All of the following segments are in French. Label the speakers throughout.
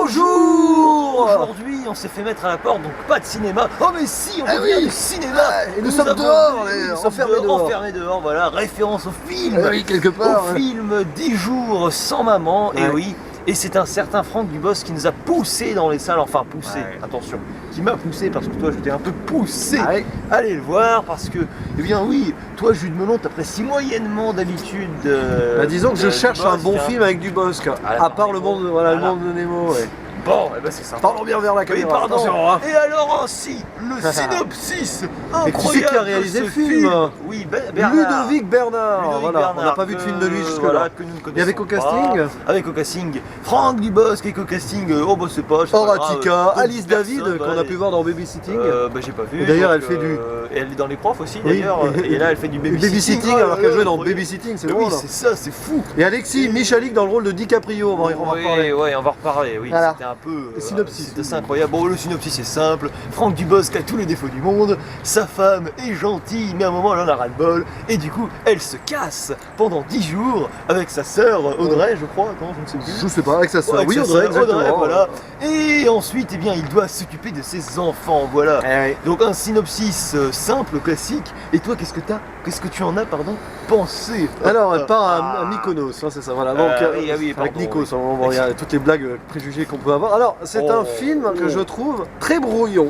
Speaker 1: Bonjour.
Speaker 2: Aujourd'hui, on s'est fait mettre à la porte, donc pas de cinéma. Oh mais si, on peut dire du cinéma.
Speaker 1: Et nous sommes dehors,
Speaker 2: enfermés dehors, voilà, référence au film.
Speaker 1: Oui, quelque part.
Speaker 2: Au film 10 jours sans maman, et oui. Et c'est un certain Franck Dubosc qui nous a poussé dans les salles, enfin poussé, attention, qui m'a poussé parce que toi je t'ai un peu poussé à aller le voir parce que, eh bien oui, toi Jules Melon t'apprécies moyennement d'habitude.
Speaker 1: Disons que je cherche un bon film avec Dubosc, à part le monde, le monde de Nemo.
Speaker 2: Bon, eh ben c'est ça.
Speaker 1: Parlons bien vers la caméra.
Speaker 2: Oui, pardon. Et alors ainsi, le synopsis incroyable.
Speaker 1: Et qui c'est qui a réalisé le film?
Speaker 2: Oui,
Speaker 1: Ludovic Bernard. Voilà, on n'a pas vu de film de lui jusque-là.
Speaker 2: Et
Speaker 1: avec au casting
Speaker 2: Avec au casting, Franck Dubosc et au casting, oh bah c'est pas...
Speaker 1: Horatica, Alice David, qu'on a pu voir dans Babysitting.
Speaker 2: Bah j'ai pas vu.
Speaker 1: Et d'ailleurs elle fait du...
Speaker 2: Et elle est dans les profs aussi d'ailleurs. Et là elle fait du babysitting.
Speaker 1: Alors qu'elle jouait dans Babysitting, c'est drôle.
Speaker 2: Oui, c'est ça, c'est fou.
Speaker 1: Et Alexis Michalik dans le rôle de DiCaprio, on va en reparler.
Speaker 2: Oui, on va reparler, oui. C'était un peu...
Speaker 1: Le synopsis.
Speaker 2: C'est assez incroyable. Bon, le synopsis est simple. Franck Dubosc a tous les défauts du monde. Sa femme est gentille, mais à un moment elle en a ras-le-bol. Et du coup, elle se casse pendant 10 jours avec sa sœur Audrey, je crois. Attends, je ne sais plus.
Speaker 1: Je sais pas, avec sa sœur.
Speaker 2: Oui, Audrey, voilà. Et ensuite, eh bien, il doit s'occuper de ses enfants, voilà. Donc un synopsis simple, classique. Et toi, qu'est-ce que tu en as, pensé?
Speaker 1: Alors, elle part à Mykonos, c'est ça, voilà. Donc, avec Nikos, il y a toutes les blagues préjugées qu'on peut avoir. Alors, c'est un film que je trouve très brouillon.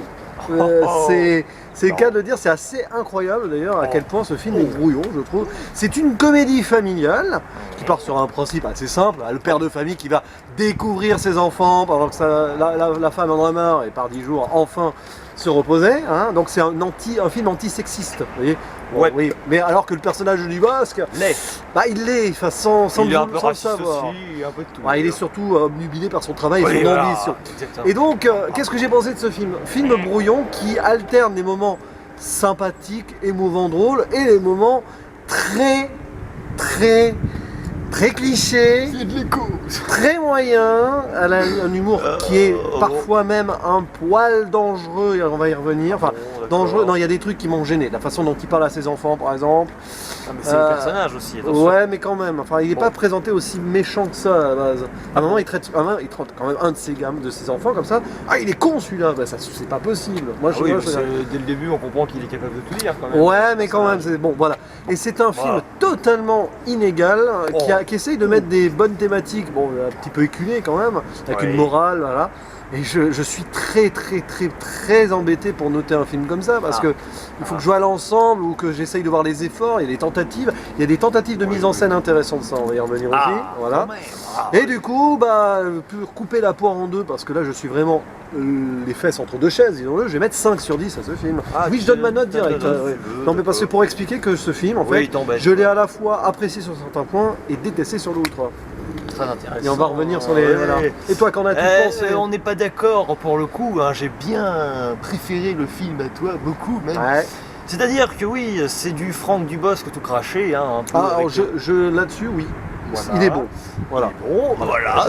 Speaker 1: C'est le cas de le dire, c'est assez incroyable d'ailleurs à quel point ce film est brouillon, je trouve. C'est une comédie familiale qui part sur un principe assez simple, le père de famille qui va découvrir ses enfants pendant que la femme en a marre et par 10 jours enfin se reposer. Donc c'est un film anti-sexiste, vous voyez. Oui, mais alors que le personnage de Dubosc, il l'est, sans le savoir.
Speaker 2: Un peu de tout,
Speaker 1: il est surtout obnubilé par son travail et son ambition. Et donc, qu'est-ce que j'ai pensé de ce film? Film brouillon qui alterne les moments sympathiques, émouvants, drôles et les moments très cliché, très moyen, elle a un humour qui est parfois même un poil dangereux, et on va y revenir. Enfin, dangereux, non, il y a des trucs qui m'ont gêné, la façon dont il parle à ses enfants par exemple.
Speaker 2: Mais c'est le personnage aussi, attention.
Speaker 1: Ouais, mais quand même, enfin, il n'est pas présenté aussi méchant que ça à la base. À un moment, il traite quand même un de ses enfants comme ça. Ah, il est con celui-là, ça c'est pas possible. Moi,
Speaker 2: dès le début, on comprend qu'il est capable de tout dire quand même.
Speaker 1: Ouais, mais quand même, c'est bon, voilà. Et c'est un film totalement inégal qui essaye de mettre des bonnes thématiques, un petit peu éculées quand même, avec une morale, voilà. Et je suis très embêté pour noter un film comme ça parce que il faut que je joue à l'ensemble ou que j'essaye de voir les efforts, il y a des tentatives de mise en scène intéressantes, ça on va y revenir aussi, voilà. Et du coup, pour couper la poire en deux, parce que là je suis vraiment les fesses entre deux chaises, disons-le, je vais mettre 5 sur 10 à ce film. Oui, je donne ma note directe. Non mais parce que pour expliquer que ce film, en fait, je l'ai à la fois apprécié sur certains points et détesté sur d'autres.
Speaker 2: Très intéressant.
Speaker 1: Et on va revenir sur les... Voilà. Et toi, qu'en as-tu pensé?
Speaker 2: On n'est pas d'accord pour le coup, j'ai bien préféré le film à toi, beaucoup même. C'est-à-dire que oui, c'est du Franck Dubosc tout craché. Un peu
Speaker 1: là-dessus, oui. Voilà. Il est bon. Voilà.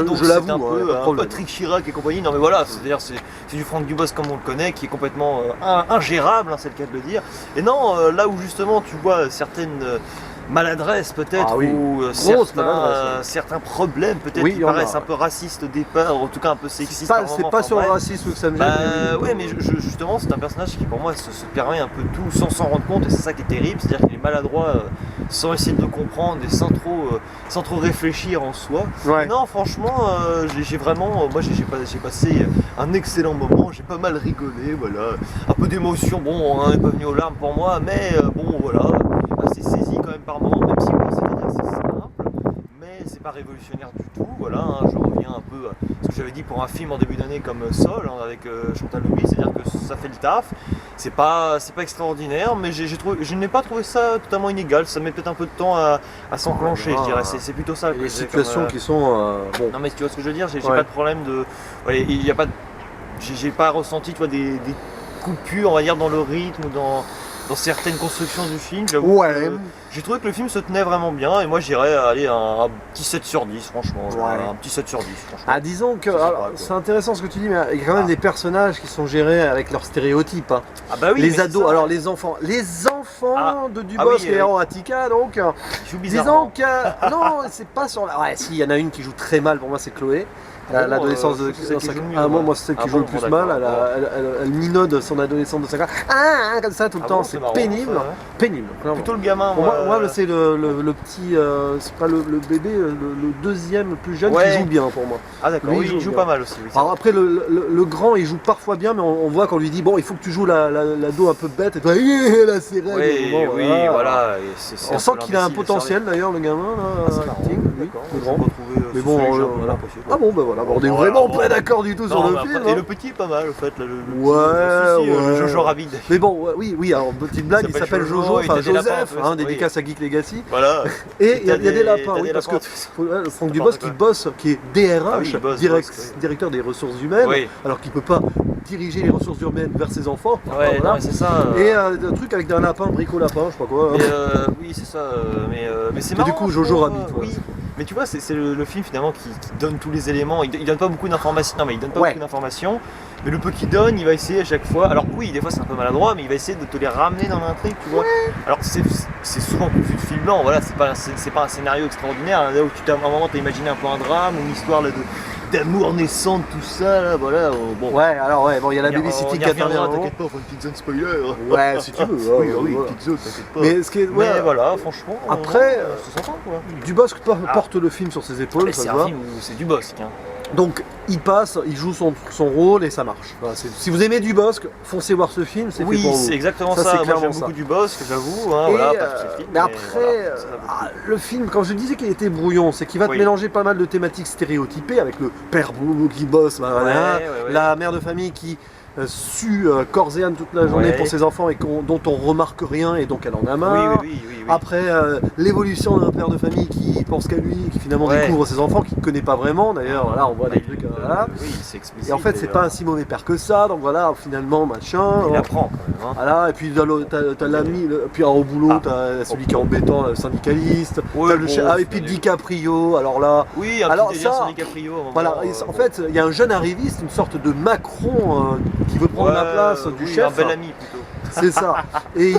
Speaker 2: Donc
Speaker 1: je
Speaker 2: l'avoue, Patrick Chirac et compagnie. Non mais voilà, c'est-à-dire c'est du Franck Dubosc comme on le connaît, qui est complètement ingérable, c'est le cas de le dire. Et non, là où justement tu vois certaines maladresse peut-être, ou certains problèmes peut-être qui paraissent un peu racistes au départ, ou en tout cas un peu sexistes.
Speaker 1: C'est pas sur le racisme que ça me gêne.
Speaker 2: Oui, mais justement c'est un personnage qui pour moi se permet un peu tout sans s'en rendre compte, et c'est ça qui est terrible, c'est-à-dire qu'il est maladroit sans essayer de le comprendre et sans trop réfléchir en soi. Non, franchement, j'ai vraiment, moi j'ai passé un excellent moment, j'ai pas mal rigolé, voilà, un peu d'émotion, on n'est pas venu aux larmes pour moi, mais voilà, c'est saisi quand même par moment, même si c'est-à-dire c'est simple, mais c'est pas révolutionnaire du tout, voilà, je reviens un peu à ce que j'avais dit pour un film en début d'année comme Sol, avec Chantal Lobby, c'est-à-dire que ça fait le taf, c'est pas extraordinaire, mais je n'ai pas trouvé ça totalement inégal, ça met peut-être un peu de temps à s'enclencher, je dirais, c'est plutôt ça.
Speaker 1: Les situations qui sont...
Speaker 2: Non mais tu vois ce que je veux dire, j'ai pas de problème de... il y a pas... J'ai pas ressenti des coupures, on va dire, dans le rythme ou dans certaines constructions du film. J'ai trouvé que le film se tenait vraiment bien, et moi j'irais aller un petit 7 sur 10 franchement. Un petit 7 sur 10 franchement.
Speaker 1: Disons que c'est intéressant ce que tu dis, mais il y a quand même des personnages qui sont gérés avec leurs stéréotypes. Les ados, alors les enfants de Dubosc et Horatica, donc
Speaker 2: disons
Speaker 1: que non, c'est pas sur la... si, il y en a une qui joue très mal, pour moi c'est Chloé. l'adolescence de moi c'est celle qui joue le plus mal, elle minaude son adolescence de 5 ans. Comme ça tout le temps, c'est pénible. Pénible.
Speaker 2: Plutôt le gamin,
Speaker 1: moi c'est le petit, c'est pas le bébé, le deuxième le plus jeune qui joue bien pour moi.
Speaker 2: Ah d'accord, oui, il joue pas mal aussi.
Speaker 1: Alors après le grand il joue parfois bien, mais on voit qu'on lui dit bon il faut que tu joues l'ado un peu bête et toi la sirène.
Speaker 2: Oui, voilà.
Speaker 1: On sent qu'il a un potentiel d'ailleurs le gamin là. Mais bon, ah bon, bah voilà, on est vraiment pas d'accord du tout sur le film.
Speaker 2: Et le petit est pas mal, en fait.
Speaker 1: Le
Speaker 2: Jojo Rabbit.
Speaker 1: Mais bon, oui, alors petite blague, il s'appelle Jojo, enfin Joseph, dédicace à Geek Legacy.
Speaker 2: Voilà.
Speaker 1: Et il y a des lapins, oui, parce que Franck Dubosc qui bosse, qui est DRH, directeur des ressources humaines, alors qu'il peut pas diriger les ressources humaines vers ses enfants.
Speaker 2: Ouais, non, c'est ça.
Speaker 1: Et un truc avec un lapin, brico-lapin, je sais pas quoi.
Speaker 2: Oui, c'est ça. Mais c'est marrant.
Speaker 1: Du coup, Jojo Rabbit.
Speaker 2: Oui. Mais tu vois, c'est le film finalement qui donne tous les éléments. Il donne pas beaucoup d'informations. Non, mais il donne pas beaucoup d'informations. Mais le peu qu'il donne, il va essayer à chaque fois. Alors oui, des fois c'est un peu maladroit, mais il va essayer de te les ramener dans l'intrigue, tu vois. Alors c'est souvent vu de film blanc. Voilà, c'est pas un scénario extraordinaire. Là où à un moment t'as imaginé un peu un drame ou une histoire là, d'amour naissant, tout ça là, voilà.
Speaker 1: Bon, il y a la babysitting qui intervient.
Speaker 2: T'inquiète pas, on fait une petite zone spoiler.
Speaker 1: Ouais, si tu veux.
Speaker 2: Oui, petite zone, t'inquiète pas.
Speaker 1: Mais
Speaker 2: voilà, franchement.
Speaker 1: Après,
Speaker 2: c'est sympa quoi.
Speaker 1: Dubosc porte le film sur ses épaules, ça se voit.
Speaker 2: C'est un film où c'est Dubosc.
Speaker 1: Donc il passe, il joue son rôle et ça marche. Voilà, si vous aimez Dubosc, foncez voir ce film, c'est fait pour vous.
Speaker 2: Oui, c'est exactement ça. Moi j'aime beaucoup Dubosc, j'avoue. Voilà,
Speaker 1: mais après, le film, quand je disais qu'il était brouillon, c'est qu'il va te mélanger pas mal de thématiques stéréotypées avec le père boulot qui bosse, la mère de famille qui sue corps et âme toute la journée pour ses enfants et dont on remarque rien et donc elle en a marre.
Speaker 2: Oui.
Speaker 1: Après, l'évolution d'un père de famille qui pense qu'à lui, qui finalement découvre ses enfants, qu'il ne connaît pas vraiment. D'ailleurs, voilà, on voit des trucs.
Speaker 2: Oui, c'est explicite.
Speaker 1: Et en fait, c'est pas un si mauvais père que ça. Donc voilà, finalement, machin.
Speaker 2: Il apprend quand même.
Speaker 1: Voilà, et puis t'as l'ami, puis au boulot, t'as celui qui est embêtant, le syndicaliste. Et puis DiCaprio. Alors là.
Speaker 2: Oui, un petit délire sur DiCaprio.
Speaker 1: Voilà, en fait, il y a un jeune arriviste, une sorte de Macron qui veut prendre la place du chef.
Speaker 2: Un bel ami plutôt.
Speaker 1: C'est ça. Et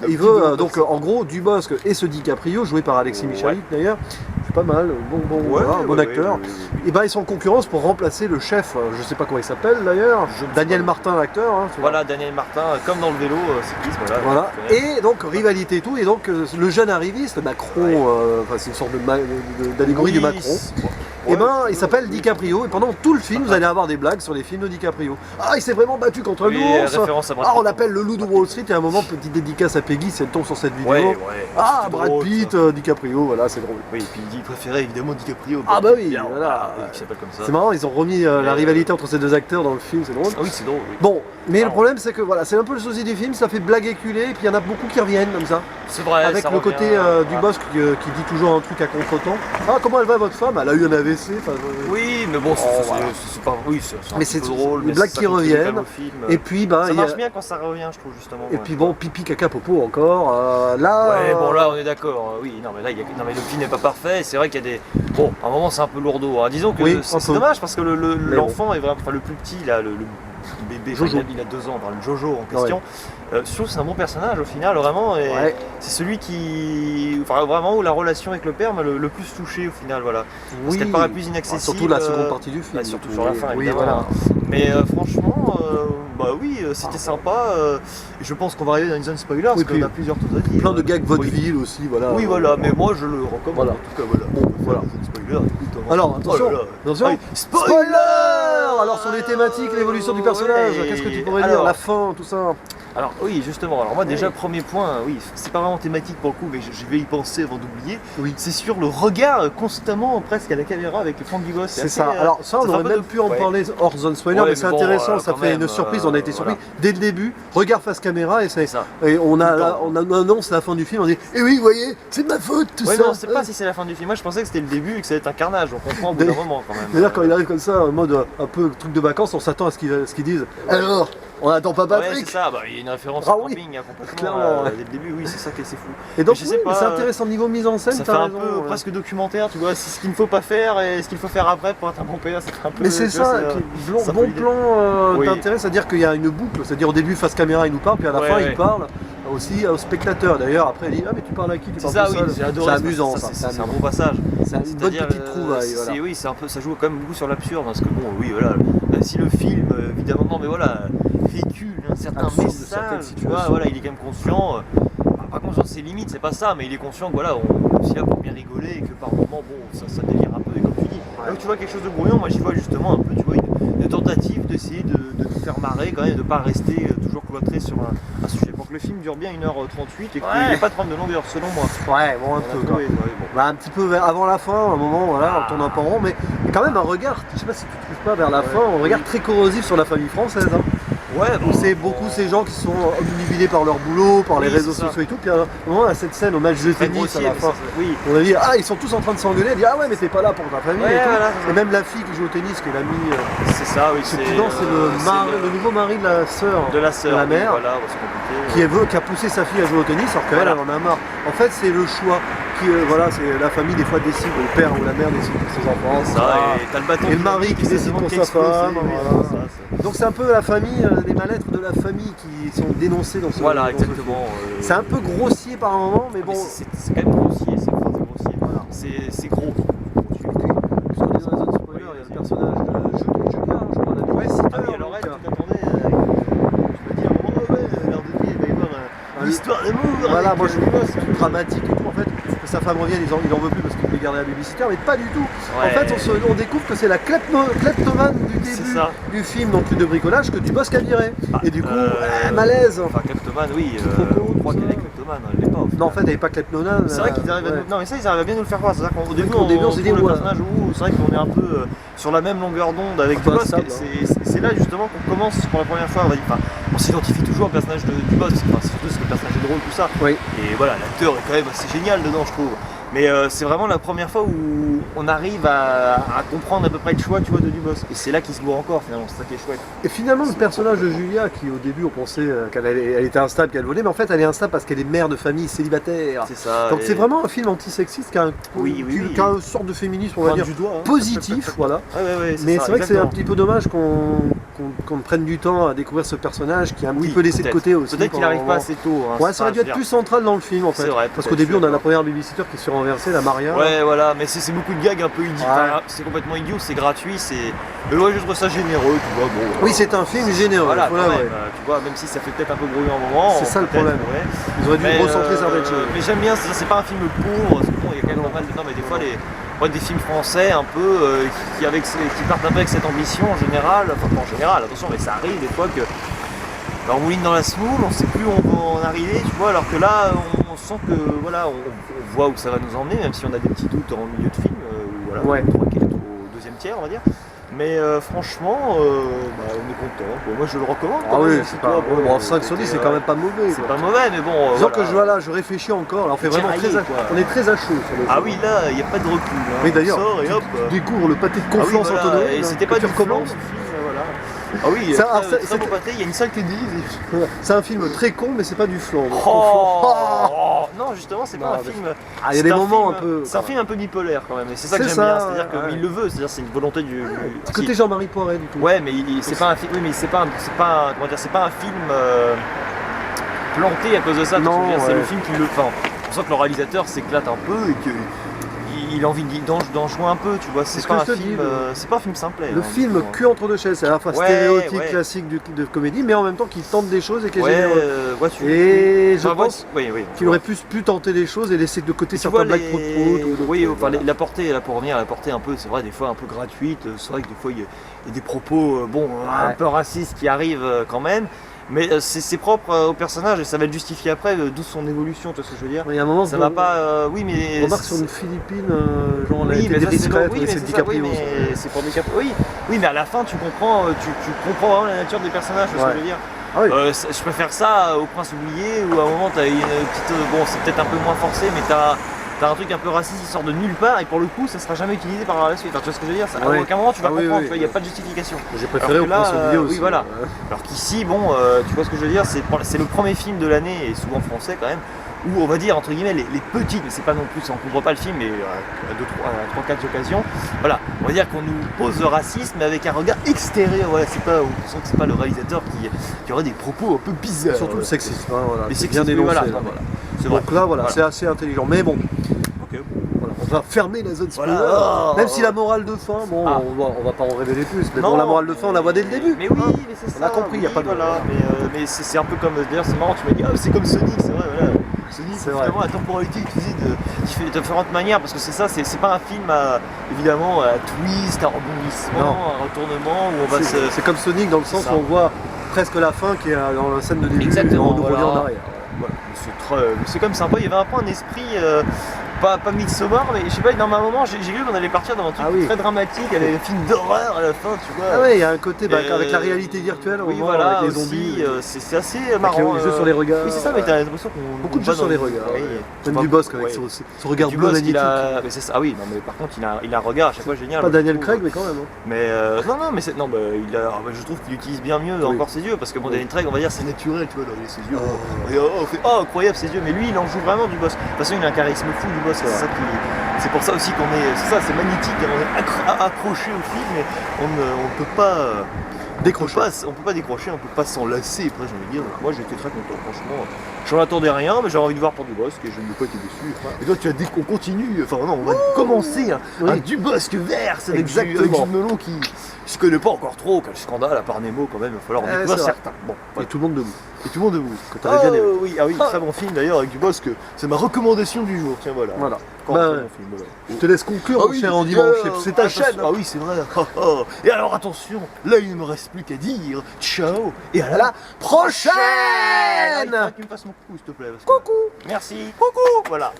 Speaker 1: il veut donc en gros Dubosc et ce DiCaprio, joué par Alexis Michalik d'ailleurs, c'est pas mal, bon acteur. Et ben ils sont en concurrence pour remplacer le chef, je sais pas comment il s'appelle d'ailleurs, Daniel Martin l'acteur.
Speaker 2: Voilà, Daniel Martin, comme dans le vélo cyclisme.
Speaker 1: Voilà. Et donc rivalité et tout, et donc le jeune arriviste, Macron, c'est une sorte d'allégorie du Macron. Et il s'appelle DiCaprio et pendant tout le film vous allez avoir des blagues sur les films de DiCaprio. Ah, il s'est vraiment battu contre l'ours. On l'appelle le loup de Wall Street et à un moment petite dédicace à Peggy si elle tombe sur cette vidéo. Brad Pitt, DiCaprio, voilà, c'est drôle.
Speaker 2: Oui, et puis il préférait évidemment DiCaprio.
Speaker 1: Ah bah oui, voilà.
Speaker 2: Qui s'appelle comme ça.
Speaker 1: C'est marrant, ils ont remis la rivalité entre ces deux acteurs dans le film, c'est drôle.
Speaker 2: Ah oui, c'est drôle.
Speaker 1: Bon, mais le problème c'est que voilà, c'est un peu le souci du film, ça fait blague éculée et puis il y en a beaucoup qui reviennent comme ça.
Speaker 2: C'est vrai.
Speaker 1: Avec le côté Dubosc qui dit toujours un truc à contre-temps. Ah, comment elle va votre femme? Elle a eu un AVC.
Speaker 2: Oui, mais bon, c'est pas. Oui, c'est drôle.
Speaker 1: Les blagues qui reviennent. Et puis,
Speaker 2: ça marche bien quand ça revient, je trouve, justement.
Speaker 1: Et puis, bon, pipi, caca, popo encore. Là.
Speaker 2: Ouais, bon, là, on est d'accord. Oui, non, mais là, le film n'est pas parfait. C'est vrai qu'il y a des. Bon, à un moment, c'est un peu lourdeau. Disons que c'est dommage parce que l'enfant est vraiment. Enfin, le plus petit, là, le bébé, il a 2 ans, le Jojo en question. Je trouve que c'est un bon personnage au final, vraiment. Et c'est celui qui. Enfin, vraiment, où la relation avec le père m'a le plus touché au final, voilà. Parce qu'elle paraît plus inaccessible.
Speaker 1: Surtout la seconde partie du film.
Speaker 2: Surtout sur la fin, évidemment. Voilà. Mais franchement, c'était sympa. Je pense qu'on va arriver dans une zone spoiler parce qu'on a plusieurs choses à dire.
Speaker 1: Plein de gags vaudeville aussi, voilà.
Speaker 2: Oui, voilà, mais moi je le recommande. En tout cas, voilà.
Speaker 1: Bon, voilà.
Speaker 2: Spoiler, écoute.
Speaker 1: Alors, attention. Spoiler. Alors, sur les thématiques, l'évolution du personnage, qu'est-ce que tu pourrais dire? La fin, tout ça.
Speaker 2: Alors oui, justement, alors moi déjà premier point, c'est pas vraiment thématique pour le coup, mais je vais y penser avant d'oublier, c'est sur le regard constamment presque à la caméra avec le Franck Dubosc.
Speaker 1: C'est ça, alors ça on aurait même pu en parler hors zone spoiler, mais c'est intéressant, ça fait une surprise, on a été surpris dès le début, regard face caméra et on annonce la fin du film, on dit et oui vous voyez, c'est de ma faute tout ça.
Speaker 2: Non, je sais pas si c'est la fin du film, moi je pensais que c'était le début et que ça allait être un carnage, on comprend au bout d'un moment quand même.
Speaker 1: D'ailleurs quand il arrive comme ça, en mode un peu truc de vacances, on s'attend à ce qu'ils disent alors on attend pas Patrick.
Speaker 2: Ouais, c'est ça, il y a une référence au camping complètement dès le début, c'est ça qui est assez fou.
Speaker 1: Et donc c'est intéressant niveau mise en scène,
Speaker 2: ça fait un peu presque documentaire, tu vois, c'est ce qu'il ne faut pas faire et ce qu'il faut faire après pour être un bon père, c'est un peu.
Speaker 1: Mais c'est ça, bon plan d'intérêt, c'est-à-dire qu'il y a une boucle, c'est-à-dire au début face caméra il nous parle, puis à la fin il parle. aussi aux spectateurs. D'ailleurs, après, il dit ah mais tu parles à qui? Tu parles
Speaker 2: ça,
Speaker 1: tout
Speaker 2: oui,
Speaker 1: seul.
Speaker 2: j'ai adoré.
Speaker 1: C'est amusant, ça.
Speaker 2: C'est un bon passage.
Speaker 1: C'est une bonne petite trouvaille. Voilà.
Speaker 2: Oui, c'est un peu, ça joue quand même beaucoup sur l'absurde, parce que bon, oui, voilà. Même si le film, évidemment, non, mais voilà, véhicule un certain message, tu vois, voilà, il est quand même conscient. Pas conscient de ses limites, c'est pas ça, mais il est conscient que voilà, on est aussi là pour bien rigoler et que par moments, bon, ça délire un peu, et comme tu dis. Là où tu vois quelque chose de brouillon, moi j'y vois justement un peu, tu vois, une tentative d'essayer de nous faire marrer quand même, de pas rester toujours cloîtré sur un sujet. Pour que le film dure bien 1h38 et qu'il n'y ait pas de problème de longueur, selon moi.
Speaker 1: Ouais, bon, un peu. Bon. Bah, un petit peu avant la fin, un moment, voilà, on tourne un peu en rond, mais quand même un regard, je sais pas si tu trouves pas vers la fin, un regard très corrosif sur la famille française. Hein.
Speaker 2: Ouais,
Speaker 1: bon, c'est beaucoup ces gens qui sont omnibilés par leur boulot, par les réseaux sociaux et tout. Puis à un moment, à cette scène au match de tennis à la fin, on a dit ah ils sont tous en train de s'engueuler. Elle dit ah ouais mais t'es pas là pour ta famille. Et même la fille qui joue au tennis, qui est l'amie.
Speaker 2: C'est ça, oui.
Speaker 1: C'est le nouveau mari de la sœur.
Speaker 2: De la sœur.
Speaker 1: De la mère.
Speaker 2: Voilà,
Speaker 1: qui a poussé sa fille à jouer au tennis, alors qu'elle en a marre. En fait, c'est le choix. Voilà, c'est la famille des fois décide, le père ou la mère décide pour ses enfants.
Speaker 2: Et t'as le bâton.
Speaker 1: Et le mari qui décide pour sa femme. Donc c'est un peu la famille, les mal-être de la famille qui sont dénoncés dans ce film.
Speaker 2: Voilà, exactement.
Speaker 1: C'est un peu grossier par moment, mais bon.
Speaker 2: C'est quand même grossier, c'est grossier. Voilà. C'est gros.
Speaker 1: Sur les zones spoiler, il y a le personnage de Julia, je crois, la
Speaker 2: ouais, ah oui, alors elle, tu t'attendais. Je me dis à un moment, oh ouais, l'air de dire, il va y avoir une histoire d'amour.
Speaker 1: Voilà, moi je vois, c'est dramatique et tout. En fait, que sa femme revienne, il en veut plus parce qu'il voulait garder la babysitter, mais pas du tout. Ouais. En fait, on découvre que c'est la kleptomane du début du film, donc de bricolage, que Dubosc a viré. Et du coup, malaise.
Speaker 2: Enfin, kleptomane, oui, je crois qu'elle est kleptomane, elle l'est pas.
Speaker 1: Non, en fait, elle n'est pas kleptomane.
Speaker 2: C'est vrai qu'ils arrivent à nous... Non, mais ça, ils arrivent à bien nous le faire voir. C'est-à-dire qu'au début,
Speaker 1: on s'est dit,
Speaker 2: le personnage où c'est vrai qu'on est un peu sur la même longueur d'onde avec Dubosc. C'est là justement qu'on commence pour la première fois. On s'identifie toujours au personnage de Dubosc, surtout parce que le personnage est drôle, tout ça.
Speaker 1: Oui.
Speaker 2: Et voilà, l'acteur est quand même assez génial dedans, je trouve. Mais c'est vraiment la première fois où on arrive à comprendre à peu près le choix, tu vois, de Dubosc. Et c'est là qu'il se bourre encore, finalement, c'est ça qui est chouette.
Speaker 1: Et finalement, le personnage de Julia, qui au début on pensait qu'elle était instable, qu'elle volait, mais en fait elle est instable parce qu'elle est mère de famille célibataire.
Speaker 2: C'est ça.
Speaker 1: Donc c'est vraiment un film antisexiste qui a, qui a une sorte de féminisme, on va dire, positif, voilà. Mais c'est vrai que c'est un petit peu dommage qu'on prenne du temps à découvrir ce personnage qui est un petit peu laissé de côté aussi.
Speaker 2: Peut-être qu'il n'arrive pas assez tôt.
Speaker 1: Ouais, ça aurait dû être plus central dans le film en fait. Parce qu'au début on a la première babysitter qui se renversée, la Maria.
Speaker 2: Ouais, voilà, mais c'est beaucoup de gags un peu idiots. C'est complètement idiot, c'est gratuit, mais ouais, je trouve ça généreux, tu vois. Bon,
Speaker 1: oui, c'est un film généreux.
Speaker 2: Voilà, tu vois, même si ça fait peut-être un peu brouillon un moment.
Speaker 1: C'est ça le problème. Ils auraient dû recentrer certaines choses.
Speaker 2: Mais j'aime bien, c'est pas un film pauvre, parce que bon, il y a quand même pas mal de temps, mais des fois des films français un peu qui partent un peu avec cette ambition en général, enfin pas en général, attention, mais ça arrive des fois que on mouline dans la semoule, on sait plus où on va en arriver, tu vois, alors que là on sent que voilà, on voit où ça va nous emmener, même si on a des petits doutes en milieu de film, ou voilà, au deuxième tiers on va dire. Mais franchement, on est content. Bon, moi je le recommande.
Speaker 1: Ah oui, c'est pas. Bon, 5 sur 10, c'est quand même pas mauvais.
Speaker 2: C'est pas mauvais, mais bon.
Speaker 1: Disons que je réfléchis encore. Alors, on fait vraiment on est très à chaud sur le
Speaker 2: Ah oui, là, il n'y a pas de recul.
Speaker 1: Oui, d'ailleurs, tu découvres le pâté de Conflans en tonneau.
Speaker 2: Et c'était pas du flan, ce film, voilà. Ah oui, c'est beau pâté, il y a une salle qui dit.
Speaker 1: C'est un film très con, mais c'est pas du flan.
Speaker 2: Non, justement, c'est pas un film.
Speaker 1: Il y a des moments un peu.
Speaker 2: C'est un film un peu bipolaire quand même, et c'est ça que j'aime bien. C'est-à-dire qu'il le veut, c'est-à-dire c'est une volonté du.
Speaker 1: Côté Jean-Marie Poiret du tout.
Speaker 2: Ouais, mais c'est pas un film. Oui, mais c'est pas un film planté à cause de ça. C'est le film qui le fait. On sent que le réalisateur s'éclate un peu et que. Il a envie d'en jouer un peu, tu vois. C'est pas un film simplet.
Speaker 1: Le film cul entre deux chaises, c'est à la fois stéréotype classique de comédie, mais en même temps qui tente des choses et qui est généreux. Et je pense qu'il aurait pu tenter des choses et laisser de côté certains blagues prout.
Speaker 2: Oui, enfin la portée, là pour revenir à la portée un peu, c'est vrai, des fois un peu gratuite. C'est vrai que des fois il y a des propos, un peu racistes qui arrivent quand même. Mais c'est propre au personnage et ça va être justifié après, d'où son évolution, tu vois ce que je veux dire.
Speaker 1: Il y a un moment
Speaker 2: ça va pas. Oui, mais.
Speaker 1: Remarque sur une Philippine, genre elle a été discrète, c'est DiCaprio.
Speaker 2: C'est pour DiCaprio. Oui, mais à la fin tu comprends vraiment la nature des personnages, tu vois ce que je veux dire.
Speaker 1: Ah oui.
Speaker 2: Je préfère ça au Prince oublié où à un moment t'as une petite. Bon, c'est peut-être un peu moins forcé, mais t'as un truc un peu raciste qui sort de nulle part et pour le coup ça sera jamais utilisé par la suite. Enfin, tu vois ce que je veux dire, à aucun moment tu vas comprendre, il n'y a pas de justification.
Speaker 1: J'ai préféré au Prince oublié aussi.
Speaker 2: Oui, voilà. Alors qu'ici, bon, tu vois ce que je veux dire, c'est le premier film de l'année et souvent français quand même où on va dire entre guillemets les petites, mais c'est pas non plus, on comprend pas le film, mais à 3-4 occasions, voilà, on va dire qu'on nous pose le racisme mais avec un regard extérieur, voilà, c'est pas, on sent que c'est pas le réalisateur qui aurait des propos un peu bizarres.
Speaker 1: Surtout le sexisme, hein, voilà,
Speaker 2: c'est
Speaker 1: bien dénoncé.
Speaker 2: Voilà,
Speaker 1: donc là, voilà, c'est assez intelligent, mais bon. Voilà, on va fermer la zone spoiler, même si la morale de fin, bon, on va pas en révéler plus, mais bon, la morale de fin, on la voit dès le début.
Speaker 2: Mais oui, mais c'est ça.
Speaker 1: On a compris, il n'y a pas de...
Speaker 2: Voilà, mais c'est un peu comme, d'ailleurs c'est marrant, tu m'as dit, ah, c'est comme Sonic, c'est vrai, voilà. Sonic, c'est vraiment la temporalité utilisée de différentes manières, parce que c'est ça, c'est pas un film à, évidemment, à twist, à rebondissement, à retournement, où on va se...
Speaker 1: C'est comme Sonic dans le sens où on voit presque la fin qui est dans la scène de début,
Speaker 2: exactement,
Speaker 1: on nous revient en arrière.
Speaker 2: Voilà. C'est comme sympa, il y avait un peu un esprit... pas Midsommar, mais je sais pas, dans un moment j'ai vu qu'on allait partir dans un truc très dramatique, il y avait un film d'horreur à la fin, tu vois.
Speaker 1: Ah ouais, il y a un côté avec la réalité virtuelle,
Speaker 2: oui, voilà,
Speaker 1: avec les zombies.
Speaker 2: C'est assez marrant.
Speaker 1: Les jeux sur les regards.
Speaker 2: Oui, c'est ça, mais t'as l'impression qu'on.
Speaker 1: Beaucoup de jeux sur les regards. Même du Bosque avec son regard bleu magnétique.
Speaker 2: Mais c'est ça, ah oui, non, mais par contre, il a un regard à chaque fois génial.
Speaker 1: Pas Daniel Craig, mais quand même.
Speaker 2: Mais non, mais je trouve qu'il utilise bien mieux encore ses yeux, parce que bon, Daniel Craig, on va dire, c'est naturel, tu vois, dans ses yeux. On fait, oh, incroyable ses yeux, mais lui, il en joue vraiment du Bosque. De toute façon, il a un charisme fou du Bosque, c'est ça qui. C'est pour ça aussi qu'on est, c'est ça, c'est magnétique, on est accroché au film, mais on peut pas décrocher. On peut pas décrocher, on peut pas s'en lasser. Après, j'ai envie de dire, donc moi j'étais très content, franchement. J'en attendais rien, mais j'avais envie de voir pour Dubosc et je n'ai pas été déçu. Et toi, tu as dit qu'on continue, enfin non, on va commencer un Dubosc verse avec Jules Melon qui je connais pas encore trop, quel scandale, à part Nemo quand même, il va falloir en découvrir certains. Bon,
Speaker 1: et tout le monde debout.
Speaker 2: Et tout le monde debout.
Speaker 1: Que t'avais bien aimé.
Speaker 2: Oui, très bon film d'ailleurs avec Dubosc, c'est ma recommandation du jour, tiens voilà.
Speaker 1: Je te laisse conclure, mon cher Andy Branche, c'est ta chaîne.
Speaker 2: Ah oui, c'est vrai. Et alors attention, là il ne me reste plus qu'à dire ciao et à la prochaine. Tu me fasses mon coucou s'il te plaît. Coucou. Merci. Coucou. Voilà.